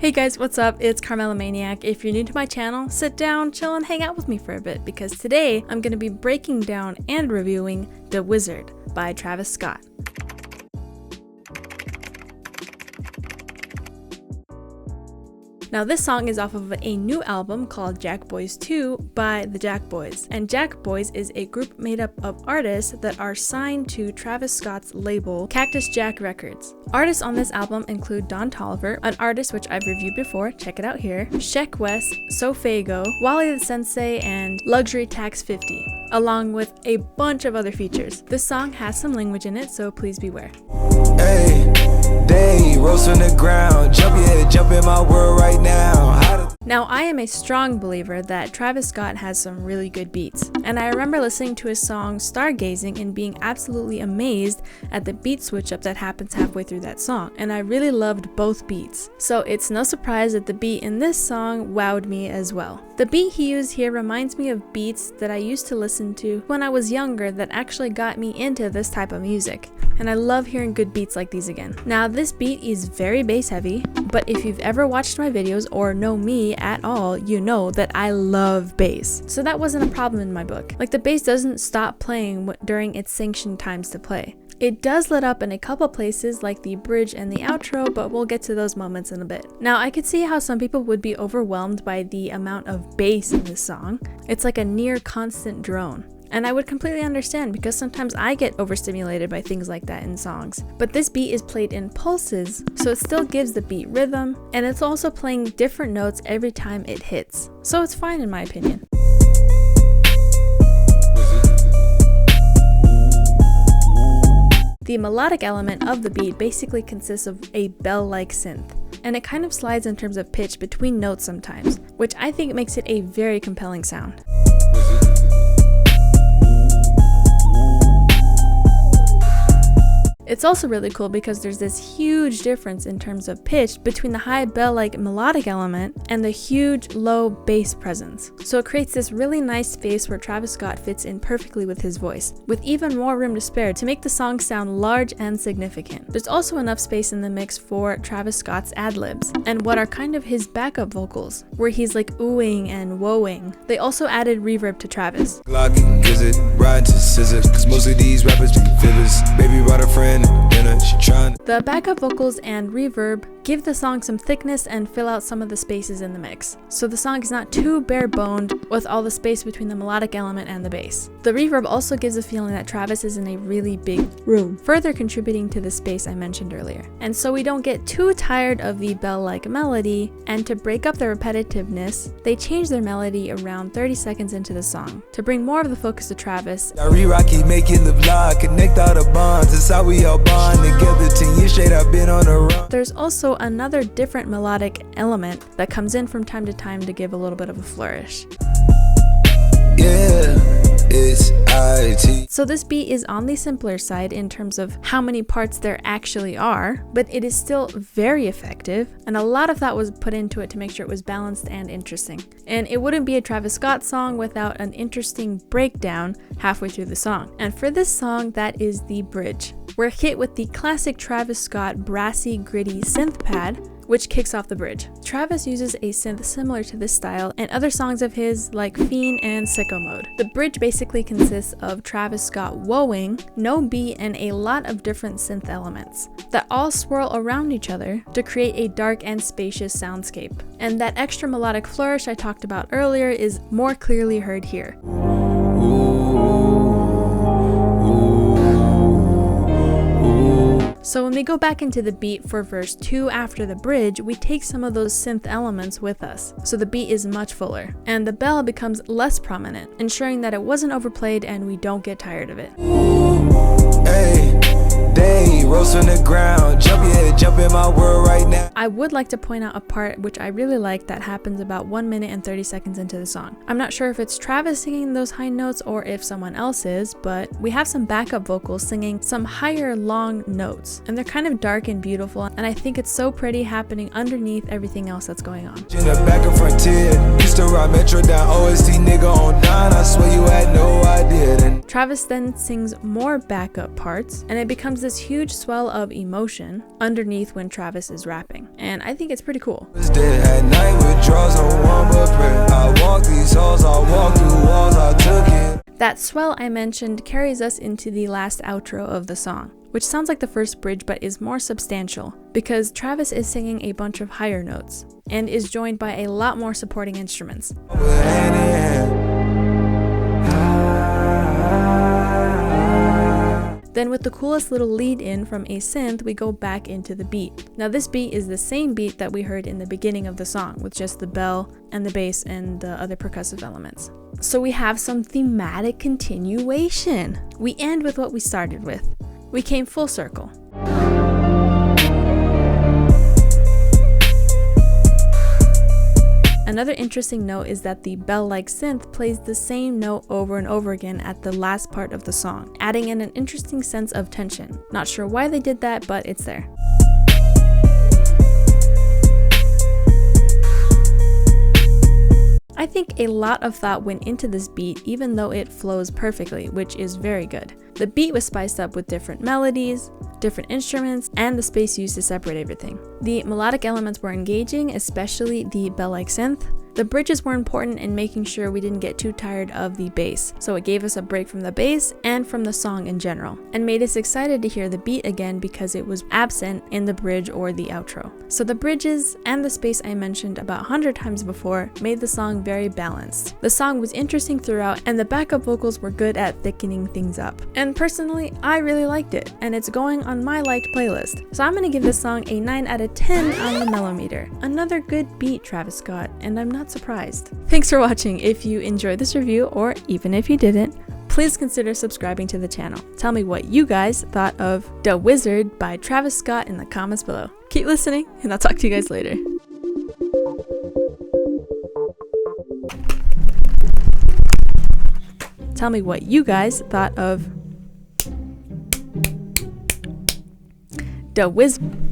Hey guys, what's up? It's Carmela Maniac. If you're new to my channel, sit down, chill, and hang out with me for a bit because today I'm going to be breaking down and reviewing The Wizard by Travis Scott. Now this song is off of a new album called Jack Boys 2 by the Jack Boys. And Jack Boys is a group made up of artists that are signed to Travis Scott's label, Cactus Jack Records. Artists on this album include Don Toliver, an artist which I've reviewed before, check it out here, Sheck West, Sofago, Wally the Sensei, and Luxury Tax 50, along with a bunch of other features. This song has some language in it, so please beware. Hey, they roast on the ground, jump in my world right now. Now, I am a strong believer that Travis Scott has some really good beats, and I remember listening to his song Stargazing and being absolutely amazed at the beat switch up that happens halfway through that song, and I really loved both beats. So it's no surprise that the beat in this song wowed me as well. The beat he used here reminds me of beats that I used to listen to when I was younger that actually got me into this type of music, and I love hearing good beats like these again. Now, this beat is very bass heavy, but if you've ever watched my videos or know me at all, you know that I love bass. So that wasn't a problem in my book. Like, the bass doesn't stop playing during its sanctioned times to play. It does let up in a couple places like the bridge and the outro, but we'll get to those moments in a bit. Now, I could see how some people would be overwhelmed by the amount of bass in this song. It's like a near constant drone. And I would completely understand because sometimes I get overstimulated by things like that in songs. But this beat is played in pulses, so it still gives the beat rhythm, and it's also playing different notes every time it hits. So it's fine in my opinion. The melodic element of the beat basically consists of a bell-like synth, and it kind of slides in terms of pitch between notes sometimes, which I think makes it a very compelling sound. It's also really cool because there's this huge difference in terms of pitch between the high bell-like melodic element and the huge low bass presence. So it creates this really nice space where Travis Scott fits in perfectly with his voice, with even more room to spare to make the song sound large and significant. There's also enough space in the mix for Travis Scott's ad-libs, and what are kind of his backup vocals, where he's like oohing and woeing. They also added reverb to Travis. The backup vocals and reverb give the song some thickness and fill out some of the spaces in the mix, so the song is not too bare-boned with all the space between the melodic element and the bass. The reverb also gives a feeling that Travis is in a really big room, further contributing to the space I mentioned earlier. And so we don't get too tired of the bell-like melody, and to break up the repetitiveness, they change their melody around 30 seconds into the song to bring more of the focus to Travis. Making the vlog, connect all the bonds, it's how we all bond together. 10 years straight, I've been on the run. There's also another different melodic element that comes in from time to time to give a little bit of a flourish. Yeah, it's IT. So this beat is on the simpler side in terms of how many parts there actually are, but it is still very effective, and a lot of that was put into it to make sure it was balanced and interesting. And it wouldn't be a Travis Scott song without an interesting breakdown halfway through the song. And for this song, that is the bridge. We're hit with the classic Travis Scott brassy, gritty synth pad, which kicks off the bridge. Travis uses a synth similar to this style and other songs of his like Fiend and Sicko Mode. The bridge basically consists of Travis Scott woeing, no beat, and a lot of different synth elements that all swirl around each other to create a dark and spacious soundscape. And that extra melodic flourish I talked about earlier is more clearly heard here. So when we go back into the beat for verse 2 after the bridge, we take some of those synth elements with us. So the beat is much fuller, and the bell becomes less prominent, ensuring that it wasn't overplayed and we don't get tired of it. Hey, they roast on the ground, jump in my world right now. I would like to point out a part which I really like that happens about 1 minute and 30 seconds into the song. I'm not sure if it's Travis singing those high notes or if someone else is, but we have some backup vocals singing some higher long notes, and they're kind of dark and beautiful, and I think it's so pretty happening underneath everything else that's going on. In the back of Frontier, used to ride Metro down OST, nigga on 9, I swear you had no idea. Travis then sings more backup parts, and it becomes this huge swell of emotion underneath when Travis is rapping. And I think it's pretty cool. At night with draws on one but prayer. I walk these halls, I walk through walls, I took it. That swell I mentioned carries us into the last outro of the song, which sounds like the first bridge but is more substantial because Travis is singing a bunch of higher notes and is joined by a lot more supporting instruments. Then with the coolest little lead in from a synth, we go back into the beat. Now this beat is the same beat that we heard in the beginning of the song with just the bell and the bass and the other percussive elements. So we have some thematic continuation. We end with what we started with. We came full circle. Another interesting note is that the bell-like synth plays the same note over and over again at the last part of the song, adding in an interesting sense of tension. Not sure why they did that, but it's there. I think a lot of thought went into this beat even though it flows perfectly, which is very good. The beat was spiced up with different melodies, different instruments, and the space used to separate everything. The melodic elements were engaging, especially the bell-like synth. The bridges were important in making sure we didn't get too tired of the bass, so it gave us a break from the bass and from the song in general, and made us excited to hear the beat again because it was absent in the bridge or the outro. So the bridges and the space I mentioned about 100 times before made the song very balanced. The song was interesting throughout, and the backup vocals were good at thickening things up. And personally, I really liked it, and it's going on my liked playlist. So I'm gonna give this song a 9 out of 10 on the Melometer. Another good beat, Travis Scott, and I'm not surprised. Thanks for watching. If you enjoyed this review, or even if you didn't, please consider subscribing to the channel. Tell me what you guys thought of The Wizard by Travis Scott in the comments below. Keep listening, and I'll talk to you guys later. Tell me what you guys thought of The Wizard.